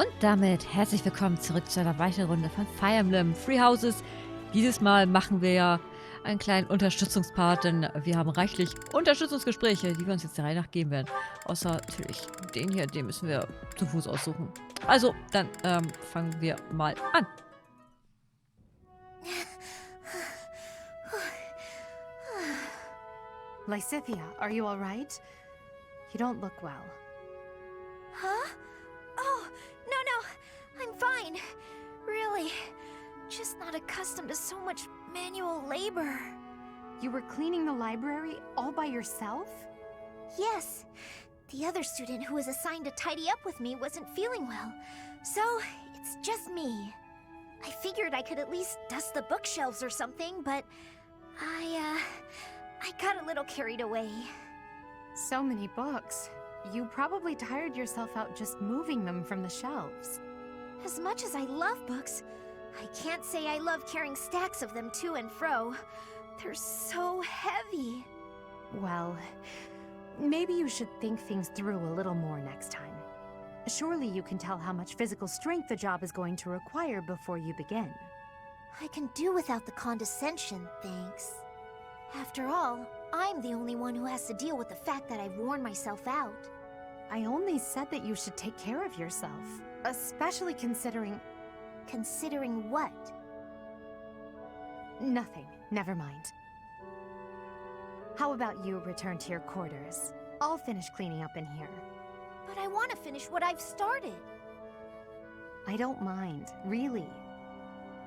Und damit herzlich willkommen zurück zu einer weiteren Runde von Fire Emblem Three Houses. Dieses Mal machen wir ja einen kleinen Unterstützungspart, denn wir haben reichlich Unterstützungsgespräche, die wir uns jetzt der Reihe nach geben werden. Außer natürlich den hier, den müssen wir zu Fuß aussuchen. Also, dann fangen wir mal an. Lysithia, are you all right? You don't look well. Huh? Oh, no, I'm fine. Really. Just not accustomed to so much manual labor. You were cleaning the library all by yourself? Yes. The other student who was assigned to tidy up with me wasn't feeling well. So, it's just me. I figured I could at least dust the bookshelves or something, but I got a little carried away. So many books. You probably tired yourself out just moving them from the shelves. As much as I love books, I can't say I love carrying stacks of them to and fro. They're so heavy. Well, maybe you should think things through a little more next time. Surely you can tell how much physical strength the job is going to require before you begin. I can do without the condescension, thanks. After all, I'm the only one who has to deal with the fact that I've worn myself out. I only said that you should take care of yourself, especially considering... Considering what? Nothing. Never mind. How about you return to your quarters? I'll finish cleaning up in here. But I want to finish what I've started. I don't mind, really.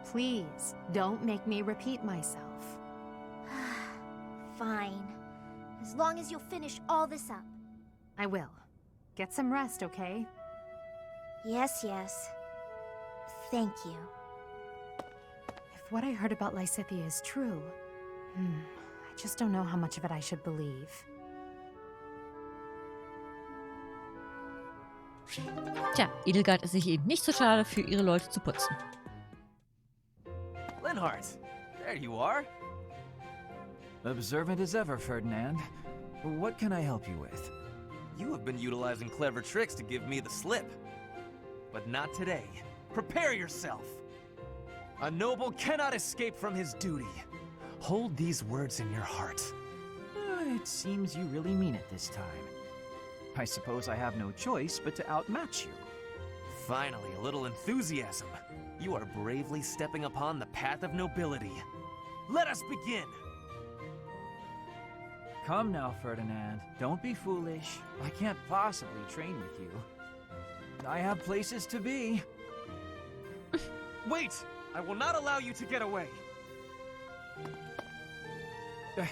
Please, don't make me repeat myself. Fine. As long as you'll finish all this up. I will. Get some rest, okay? Yes. Thank you. If what I heard about Lysithia is true, I just don't know how much of it I should believe. Tja, Edelgard ist sich eben nicht so schade, für ihre Leute zu putzen. Linhardt, there you are. Observant as ever, Ferdinand. What can I help you with? You have been utilizing clever tricks to give me the slip. But not today. Prepare yourself. A noble cannot escape from his duty. Hold these words in your heart. It seems you really mean it this time. I suppose I have no choice but to outmatch you. Finally, a little enthusiasm. You are bravely stepping upon the path of nobility. Let us begin! Come now, Ferdinand. Don't be foolish. I can't possibly train with you. I have places to be. Wait! I will not allow you to get away! I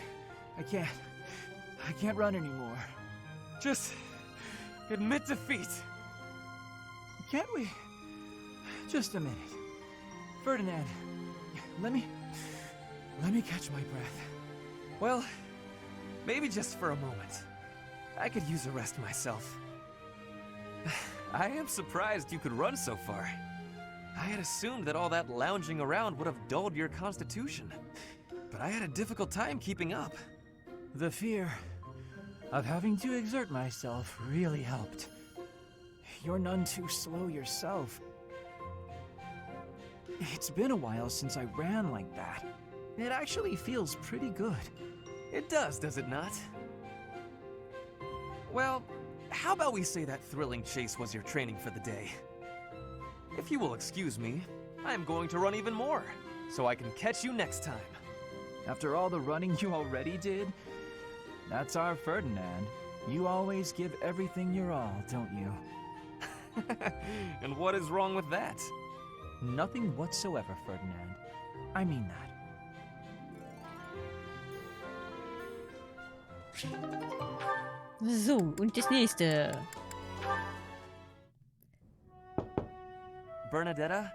can't run anymore. Just admit defeat. Can't we? Just a minute. Ferdinand, let me catch my breath. Well, maybe just for a moment. I could use a rest myself. I am surprised you could run so far. I had assumed that all that lounging around would have dulled your constitution. But I had a difficult time keeping up. The fear of having to exert myself really helped. You're none too slow yourself. It's been a while since I ran like that. It actually feels pretty good. It does it not? Well, how about we say that thrilling chase was your training for the day? If you will excuse me, I am going to run even more, so I can catch you next time. After all the running you already did? That's our Ferdinand. You always give everything your all, don't you? And what is wrong with that? Nothing whatsoever, Ferdinand. I mean that. So, und das nächste. Bernadetta,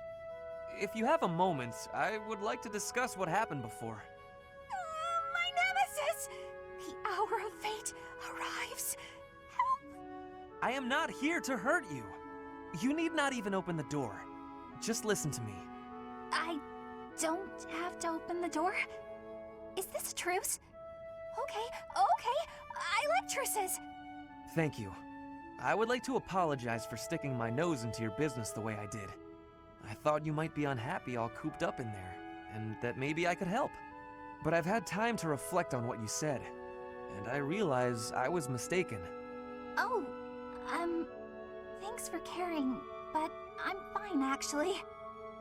if you have a moment, I would like to discuss what happened before. My nemesis! The hour of fate arrives. Help! I am not here to hurt you. You need not even open the door. Just listen to me. I don't have to open the door? Is this a truce? Okay. I like truces. Thank you. I would like to apologize for sticking my nose into your business the way I did. I thought you might be unhappy all cooped up in there, and that maybe I could help. But I've had time to reflect on what you said, and I realize I was mistaken. Oh, thanks for caring, but I'm fine actually.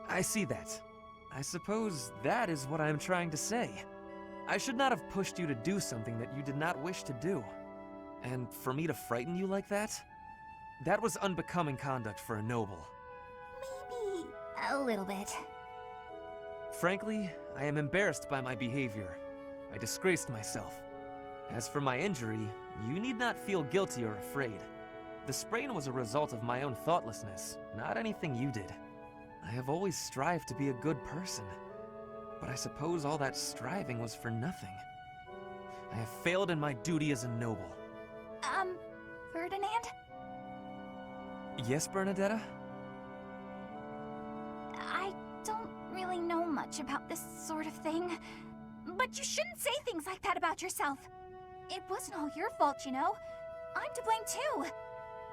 I see that. I suppose that is what I'm trying to say. I should not have pushed you to do something that you did not wish to do. And for me to frighten you like that? That was unbecoming conduct for a noble. Maybe a little bit. Frankly, I am embarrassed by my behavior. I disgraced myself. As for my injury, you need not feel guilty or afraid. The sprain was a result of my own thoughtlessness, not anything you did. I have always strived to be a good person, but I suppose all that striving was for nothing. I have failed in my duty as a noble. Ferdinand? Yes, Bernadetta? I don't really know much about this sort of thing, but you shouldn't say things like that about yourself. It wasn't all your fault, you know. I'm to blame too.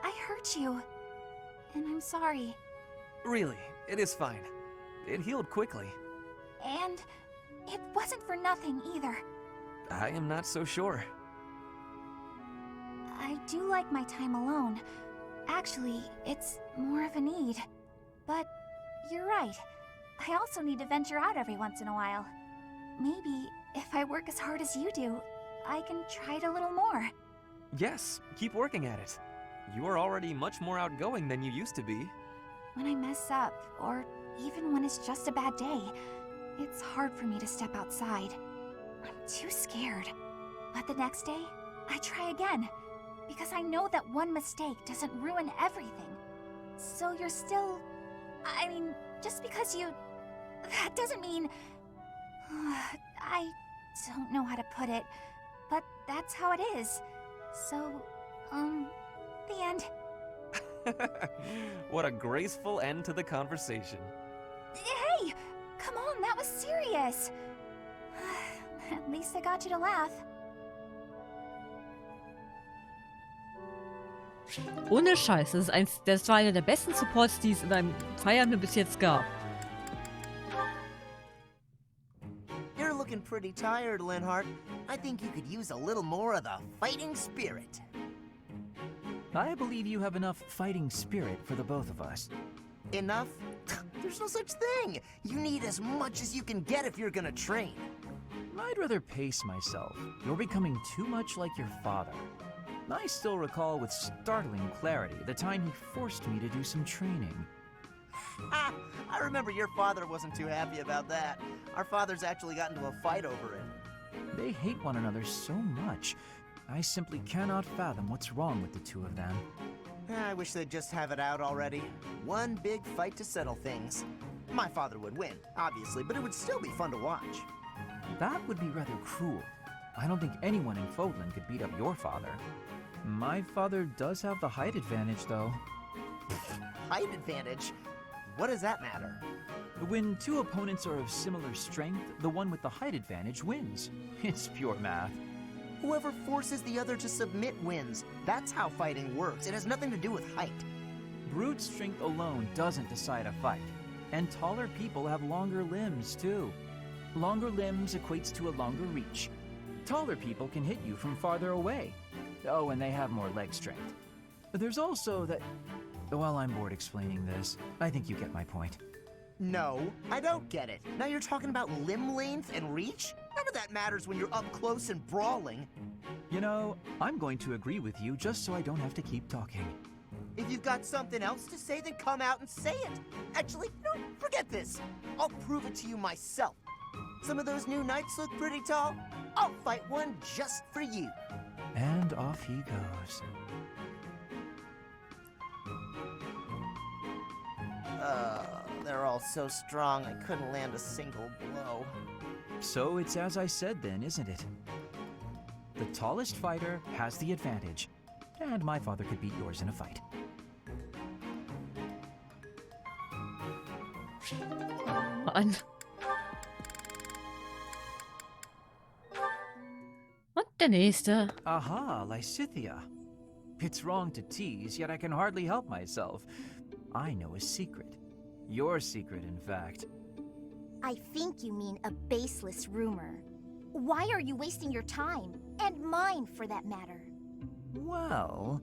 I hurt you, and I'm sorry. Really, it is fine. It healed quickly. And it wasn't for nothing either. I am not so sure. I do like my time alone. Actually, it's more of a need. But you're right. I also need to venture out every once in a while. Maybe if I work as hard as you do, I can try it a little more. Yes, keep working at it. You are already much more outgoing than you used to be. When I mess up, or even when it's just a bad day, it's hard for me to step outside. I'm too scared. But the next day, I try again, because I know that one mistake doesn't ruin everything. So you're still... I mean, just because you... That doesn't mean... I don't know how to put it, but that's how it is. So, the end. What a graceful end to the conversation. Hey! Come on, that was serious! At least I got you to laugh. Ohne Scheiß, das war einer der besten Supports, die es in einem Fire Emblem bis jetzt gab. You're looking pretty tired, Linhardt. I think you could use a little more of the fighting spirit. I believe you have enough fighting spirit for the both of us. Enough? There's no such thing. You need as much as you can get if you're gonna train. I'd rather pace myself. You're becoming too much like your father. I still recall with startling clarity the time he forced me to do some training. Ha! I remember your father wasn't too happy about that. Our fathers actually got into a fight over it. They hate one another so much. I simply cannot fathom what's wrong with the two of them. I wish they'd just have it out already. One big fight to settle things. My father would win, obviously, but it would still be fun to watch. That would be rather cruel. I don't think anyone in Fódlan could beat up your father. My father does have the height advantage, though. Height advantage? What does that matter? When two opponents are of similar strength, the one with the height advantage wins. It's pure math. Whoever forces the other to submit wins. That's how fighting works. It has nothing to do with height. Brute strength alone doesn't decide a fight. And taller people have longer limbs, too. Longer limbs equates to a longer reach. Taller people can hit you from farther away. Oh, and they have more leg strength. There's also that... Well, I'm bored explaining this. I think you get my point. No, I don't get it. Now you're talking about limb length and reach? None of that matters when you're up close and brawling. You know, I'm going to agree with you just so I don't have to keep talking. If you've got something else to say, then come out and say it. Actually, no, forget this. I'll prove it to you myself. Some of those new knights look pretty tall. I'll fight one just for you. And off he goes. They're all so strong I couldn't land a single blow. So it's as I said then, isn't it? The tallest fighter has the advantage. And my father could beat yours in a fight. Mann. Und der nächste. Aha, Lysithia. It's wrong to tease, yet I can hardly help myself. I know a secret. Your secret, in fact. I think you mean a baseless rumor. Why are you wasting your time? And mine, for that matter. Well,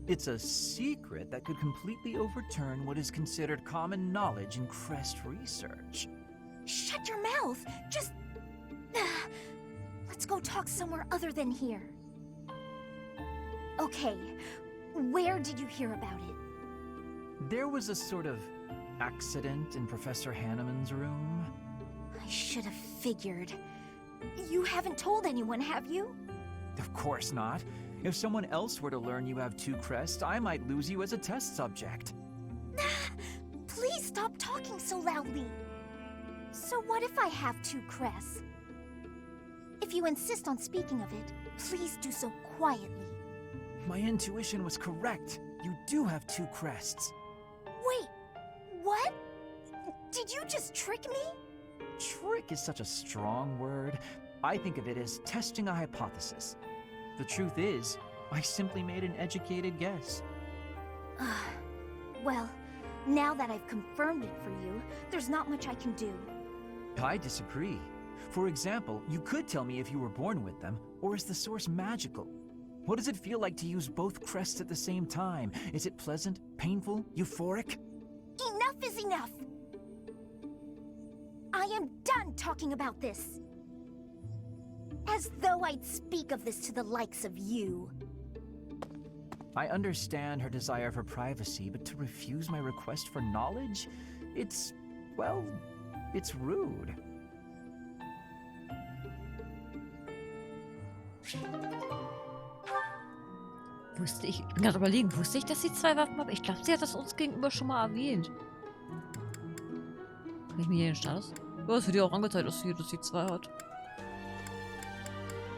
it's a secret that could completely overturn what is considered common knowledge in crest research. Shut your mouth! Just... Let's go talk somewhere other than here. Okay, where did you hear about it? There was a sort of accident in Professor Hanneman's room. I should have figured. You haven't told anyone, have you? Of course not. If someone else were to learn you have 2 crests, I might lose you as a test subject. Please stop talking so loudly. So what if I have 2 crests? If you insist on speaking of it, please do so quietly. My intuition was correct. You do have 2 crests. Wait, what? Did you just trick me? Trick is such a strong word. I think of it as testing a hypothesis. The truth is, I simply made an educated guess. Well, now that I've confirmed it for you, there's not much I can do. I disagree. For example, you could tell me if you were born with them, or is the source magical? What does it feel like to use both crests at the same time? Is it pleasant, painful, euphoric? Enough is enough! I am done talking about this. As though I'd speak of this to the likes of you. I understand her desire for privacy, but to refuse my request for knowledge? It's, well, it's rude. Ich bin gerade überlegen, wusste ich, dass sie 2 Waffen hat? Ich glaube, sie hat das uns gegenüber schon mal erwähnt. Kann ich mir hier den Status? Ja, es wird ja auch angezeigt, dass sie 2 hat.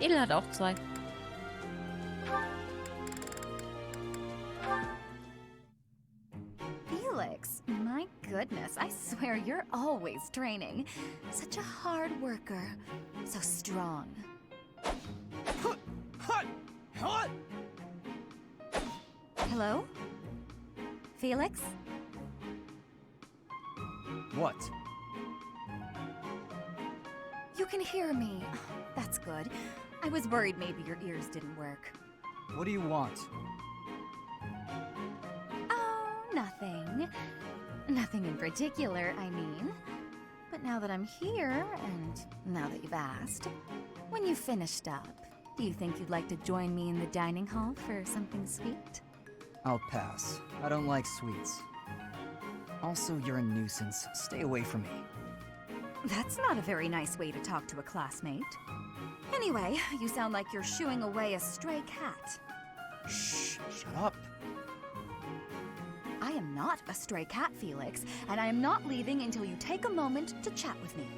Edel hat auch 2. Felix, my goodness, I swear you're always training. Such a hard worker. So strong. Hello? Felix? What? You can hear me. That's good. I was worried maybe your ears didn't work. What do you want? Oh, nothing. Nothing in particular, I mean. But now that I'm here, and now that you've asked, when you've finished up, do you think you'd like to join me in the dining hall for something sweet? I'll pass. I don't like sweets. Also, you're a nuisance. Stay away from me. That's not a very nice way to talk to a classmate. Anyway, you sound like you're shooing away a stray cat. Shh, shut up. I am not a stray cat, Felix, and I am not leaving until you take a moment to chat with me.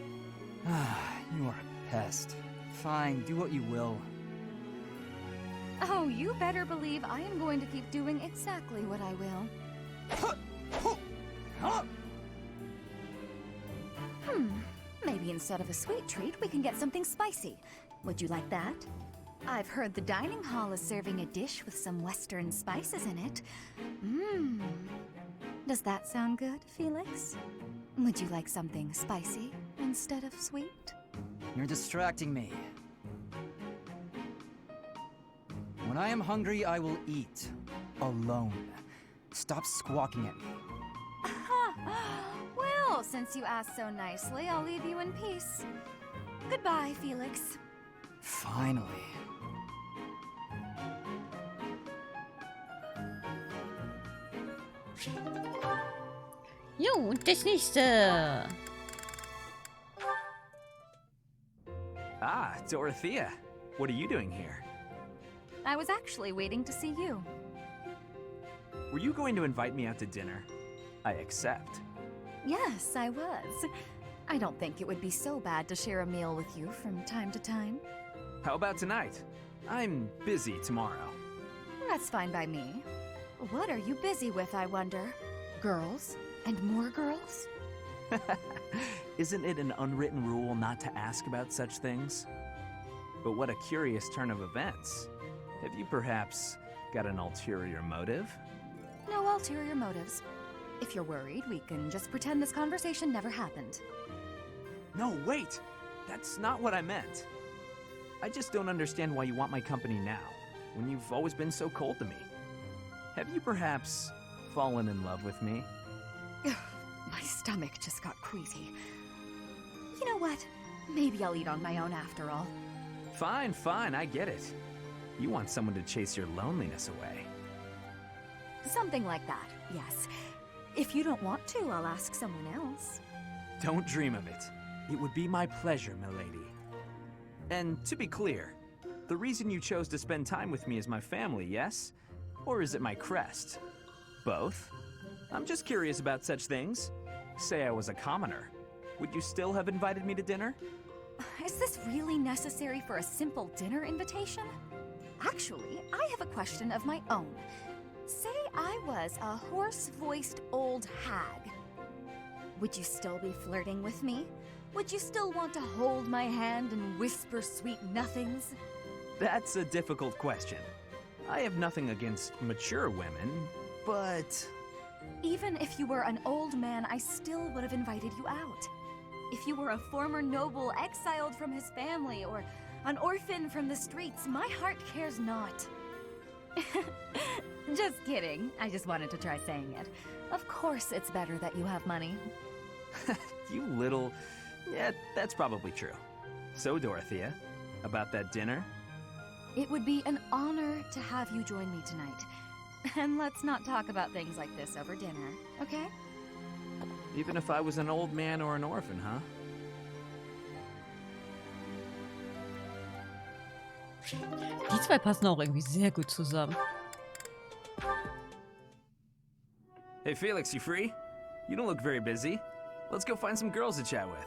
You are a pest. Fine, do what you will. Oh, you better believe I am going to keep doing exactly what I will. Maybe instead of a sweet treat, we can get something spicy. Would you like that? I've heard the dining hall is serving a dish with some Western spices in it. Does that sound good, Felix? Would you like something spicy instead of sweet? You're distracting me. When I am hungry, I will eat. Alone. Stop squawking at me. Well, since you asked so nicely, I'll leave you in peace. Goodbye, Felix. Finally. Jo, und das nächste. Ah, Dorothea. What are you doing here? I was actually waiting to see you. Were you going to invite me out to dinner? I accept. Yes, I was. I don't think it would be so bad to share a meal with you from time to time. How about tonight? I'm busy tomorrow. That's fine by me. What are you busy with, I wonder? Girls? And more girls? Isn't it an unwritten rule not to ask about such things? But what a curious turn of events. Have you perhaps got an ulterior motive? No ulterior motives. If you're worried, we can just pretend this conversation never happened. No, wait! That's not what I meant. I just don't understand why you want my company now, when you've always been so cold to me. Have you perhaps fallen in love with me? My stomach just got queasy. You know what? Maybe I'll eat on my own after all. Fine, fine, I get it. You want someone to chase your loneliness away. Something like that, yes. If you don't want to, I'll ask someone else. Don't dream of it. It would be my pleasure, milady. And to be clear, the reason you chose to spend time with me is my family, yes? Or is it my crest? Both? I'm just curious about such things. Say I was a commoner. Would you still have invited me to dinner? Is this really necessary for a simple dinner invitation? Actually, I have a question of my own. Say I was a hoarse-voiced old hag. Would you still be flirting with me? Would you still want to hold my hand and whisper sweet nothings? That's a difficult question. I have nothing against mature women, but... Even if you were an old man, I still would have invited you out. If you were a former noble exiled from his family, or an orphan from the streets, my heart cares not. Just kidding. I just wanted to try saying it. Of course it's better that you have money. You little... Yeah, that's probably true. So, Dorothea, about that dinner? It would be an honor to have you join me tonight. And let's not talk about things like this over dinner, okay? Even if I was an old man or an orphan, huh? Die zwei passen auch irgendwie sehr gut zusammen. Hey, Felix, you free? You don't look very busy. Let's go find some girls to chat with.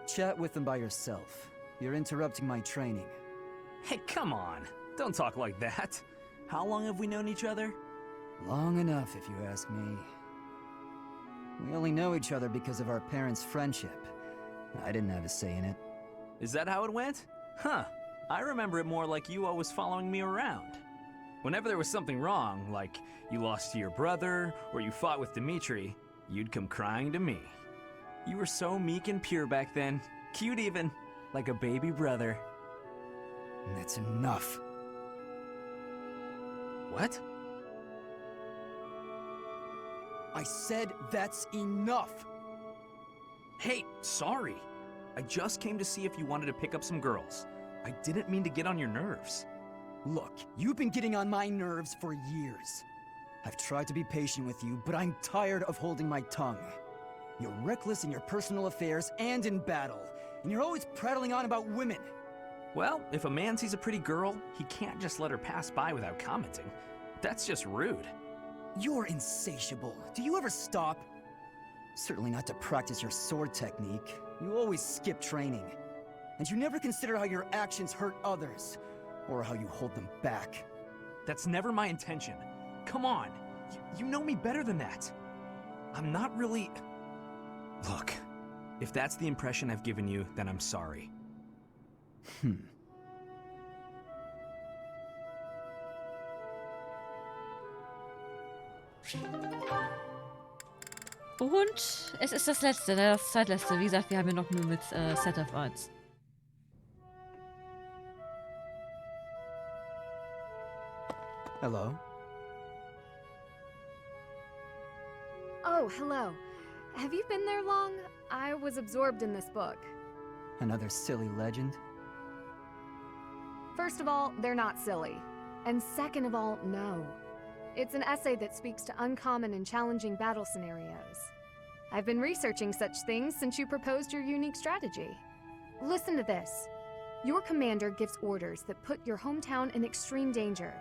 Chat with them by yourself. You're interrupting my training. Hey, come on. Don't talk like that. How long have we known each other? Long enough, if you ask me. We only know each other because of our parents' friendship. I didn't have a say in it. Is that how it went? Huh. I remember it more like you always following me around. Whenever there was something wrong, like you lost to your brother, or you fought with Dimitri, you'd come crying to me. You were so meek and pure back then. Cute even. Like a baby brother. That's enough. What? I said that's enough! Hey, sorry. I just came to see if you wanted to pick up some girls. I didn't mean to get on your nerves. Look, you've been getting on my nerves for years. I've tried to be patient with you, but I'm tired of holding my tongue. You're reckless in your personal affairs and in battle, and you're always prattling on about women. Well, if a man sees a pretty girl, he can't just let her pass by without commenting. That's just rude. You're insatiable. Do you ever stop? Certainly not to practice your sword technique. You always skip training. And you never consider how your actions hurt others, or how you hold them back. That's never my intention. Come on, you know me better than that. I'm not really... Look, if that's the impression I've given you, then I'm sorry. Und es ist das letzte, das zweitletzte. Wie gesagt, wir haben hier noch nur mit Set of 1. Hello? Oh, hello. Have you been there long? I was absorbed in this book. Another silly legend? First of all, they're not silly. And second of all, no. It's an essay that speaks to uncommon and challenging battle scenarios. I've been researching such things since you proposed your unique strategy. Listen to this. Your commander gives orders that put your hometown in extreme danger.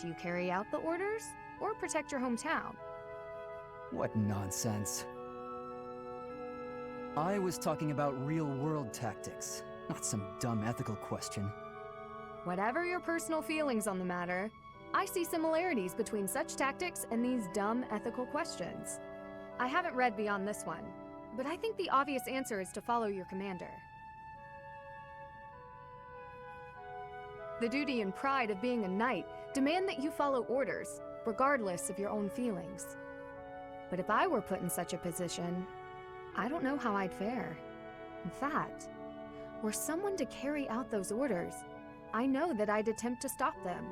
Do you carry out the orders, or protect your hometown? What nonsense. I was talking about real-world tactics, not some dumb ethical question. Whatever your personal feelings on the matter, I see similarities between such tactics and these dumb ethical questions. I haven't read beyond this one, but I think the obvious answer is to follow your commander. the duty and pride of being a knight demand that you follow orders, regardless of your own feelings. But if I were put in such a position, I don't know how I'd fare. In fact, were someone to carry out those orders, I know that I'd attempt to stop them.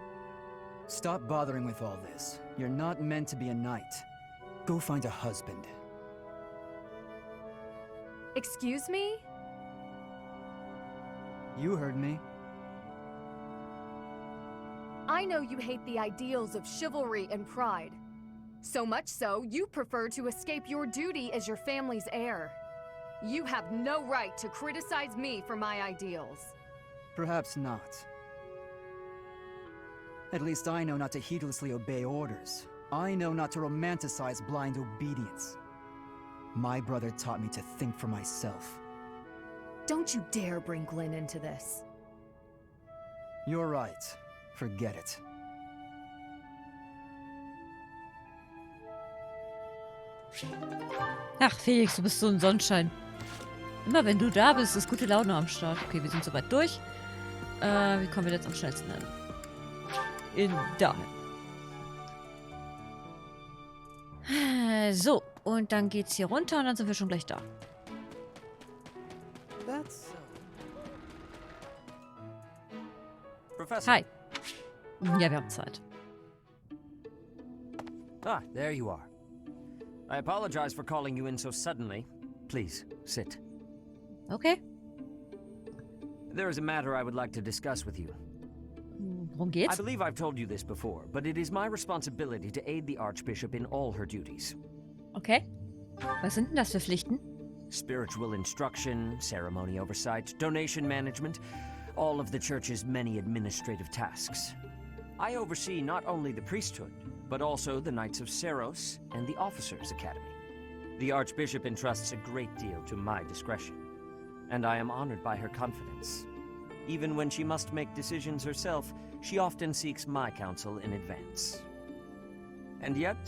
Stop bothering with all this. You're not meant to be a knight. Go find a husband. Excuse me? You heard me. I know you hate the ideals of chivalry and pride. So much so, you prefer to escape your duty as your family's heir. You have no right to criticize me for my ideals. Perhaps not. At least I know not to heedlessly obey orders. I know not to romanticize blind obedience. My brother taught me to think for myself. Don't you dare bring Glenn into this. You're right. Forget it. Ach, Felix, du bist so ein Sonnenschein. Immer wenn du da bist, ist gute Laune am Start. Okay, wir sind soweit durch. Wie kommen wir jetzt am schnellsten hin? In dahin. So, und dann geht's hier runter und dann sind wir schon gleich da. Professor. Hi. Ja, wir haben Zeit. Ah, there you are. I apologize for calling you in so suddenly. Please, sit. Okay. There is a matter I would like to discuss with you. Worum I geht's? believe I've told you this before, but it is my responsibility to aid the Archbishop in all her duties. Okay. Was sind denn das für Pflichten? Spiritual instruction, ceremony oversight, donation management, all of the Church's many administrative tasks. I oversee not only the priesthood, but also the Knights of Seros and the Officers' Academy. The Archbishop entrusts a great deal to my discretion, and I am honored by her confidence. Even when she must make decisions herself, she often seeks my counsel in advance. And yet,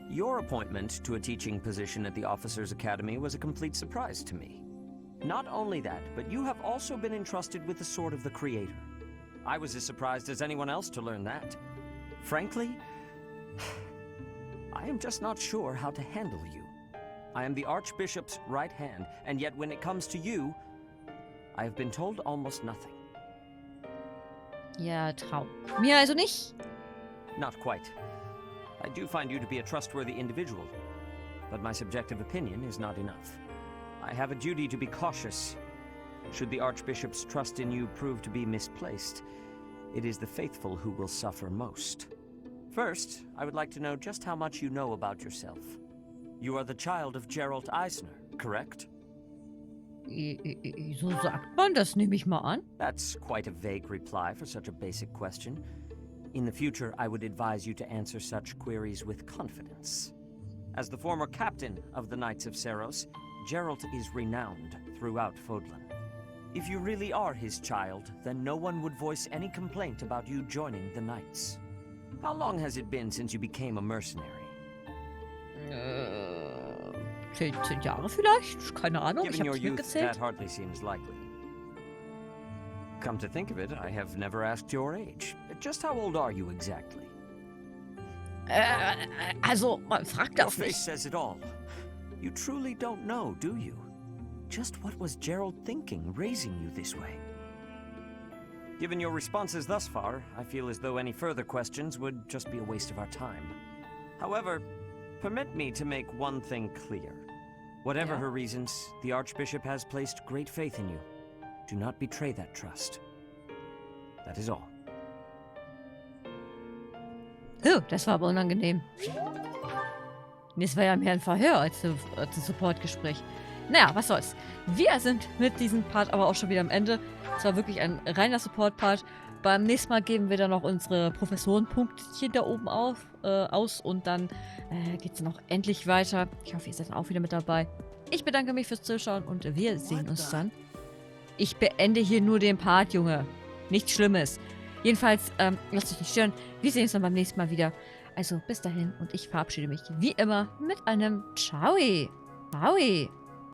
your appointment to a teaching position at the Officers' Academy was a complete surprise to me. Not only that, but you have also been entrusted with the Sword of the Creator. I was as surprised as anyone else to learn that. Frankly, I am just not sure how to handle you. I am the Archbishop's right hand, and yet when it comes to you, I have been told almost nothing. Ja, trau. Mir also nicht? Not quite. I do find you to be a trustworthy individual, but my subjective opinion is not enough. I have a duty to be cautious. Should the Archbishop's trust in you prove to be misplaced, it is the faithful who will suffer most. First, I would like to know just how much you know about yourself. You are the child of Gerald Eisner, correct? So sagt man, das nehme ich mal an. That's quite a vague reply for such a basic question. In the future, I would advise you to answer such queries with confidence. As the former captain of the Knights of Seros, Gerald is renowned throughout Fódlan. If you really are his child, then no one would voice any complaint about you joining the Knights. How long has it been since you became a mercenary? 10 Jahre vielleicht? Keine Ahnung, ich Given your hab's youth, mitgezählt. that hardly seems likely. Come to think of it, I have never asked your age. Just how old are you exactly? Also, man fragt Your das face nicht. says it all. You truly don't know, do you? Just what was Gerald thinking, raising you this way? Given your responses thus far, I feel as though any further questions would just be a waste of our time. However, permit me to make one thing clear. Whatever her reasons, the Archbishop has placed great faith in you. Do not betray that trust. That is all. Oh, das war aber unangenehm. Nee, es war ja mehr ein Verhör als ein Supportgespräch. Naja, was soll's. Wir sind mit diesem Part aber auch schon wieder am Ende. Es war wirklich ein reiner Support-Part. Beim nächsten Mal geben wir dann noch unsere Professorenpunktchen da oben aus und dann geht's dann auch endlich weiter. Ich hoffe, ihr seid dann auch wieder mit dabei. Ich bedanke mich fürs Zuschauen und wir sehen uns dann. Ich beende hier nur den Part, Junge. Nichts Schlimmes. Jedenfalls, lasst euch nicht stören. Wir sehen uns dann beim nächsten Mal wieder. Also bis dahin und ich verabschiede mich wie immer mit einem Ciao. Ciao.